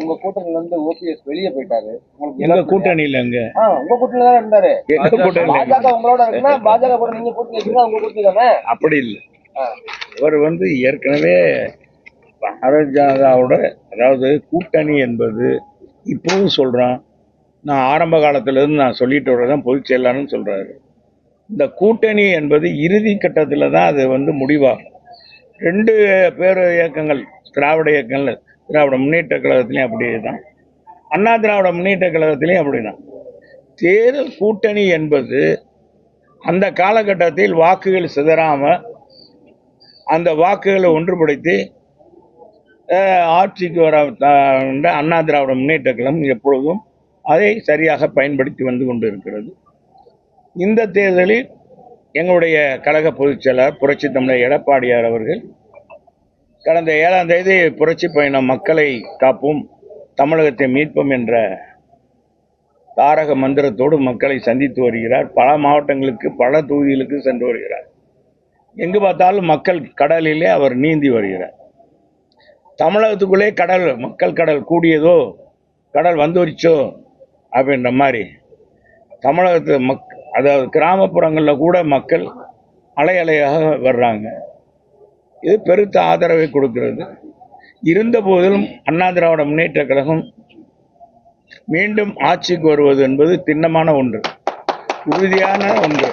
உங்க கூட்டணியில இருந்து ஓபிஎஸ் வெளியே போயிட்டாரு. எங்க கூட்டணியில உங்க கூட்டணியில தான் இருந்தாரு. பாஜக உங்களோட இருக்குன்னா பாஜக கூட நீங்க கூட்டணி வச்சுன்னா உங்க கூட்டணி தானே? அப்படி இல்லை. அவர் ஏற்கனவே பாரதிய ஜனதாவோட, அதாவது கூட்டணி என்பது இப்போவும் சொல்றான். நான் ஆரம்ப காலத்திலிருந்து நான் சொல்லிட்டு வரதான் பொதுச் செயலாளர்னு சொல்றாரு. இந்த கூட்டணி என்பது இறுதி கட்டத்தில் தான் அது முடிவாகும். ரெண்டு பேர் இயக்கங்கள், திராவிட இயக்கங்கள், திராவிட முன்னேற்ற கழகத்திலையும் அப்படியே தான், அண்ணா திராவிட முன்னேற்ற கழகத்திலையும் அப்படிதான். தேர்தல் கூட்டணி என்பது அந்த காலகட்டத்தில் வாக்குகள் சிதறாம அந்த வாக்குகளை ஒன்றுபடுத்தி ஆட்சிக்கு வர அண்ணா திராவிட முன்னேற்ற கழகம் எப்பொழுதும் அதை சரியாக பயன்படுத்தி வந்து கொண்டிருக்கிறது. இந்த தேர்தலில் எங்களுடைய கழக பொதுச் செயலாளர் புரட்சி தமிழர் எடப்பாடியார் அவர்கள் கடந்த 7ஆம் தேதி புரட்சி பயணம் மக்களை காப்போம், தமிழகத்தை மீட்போம் என்ற தாரக மந்திரத்தோடு மக்களை சந்தித்து வருகிறார். பல மாவட்டங்களுக்கு, பல தொகுதிகளுக்கு சென்று வருகிறார். எங்கு பார்த்தாலும் மக்கள் கடலிலே அவர் நீந்தி வருகிறார். தமிழகத்துக்குள்ளே மக்கள் கடல் கூடியதோ, கடல் வந்துருச்சோ அப்படின்ற மாதிரி தமிழகத்து அதாவது கிராமப்புறங்களில் கூட மக்கள் அலை அலையாக வர்றாங்க. இது பெருத்த ஆதரவை கொடுக்கிறது. இருந்த போதிலும் அண்ணா திராவிட முன்னேற்ற கழகம் மீண்டும் ஆட்சிக்கு வருவது என்பது திண்ணமான ஒன்று, உறுதியான ஒன்று.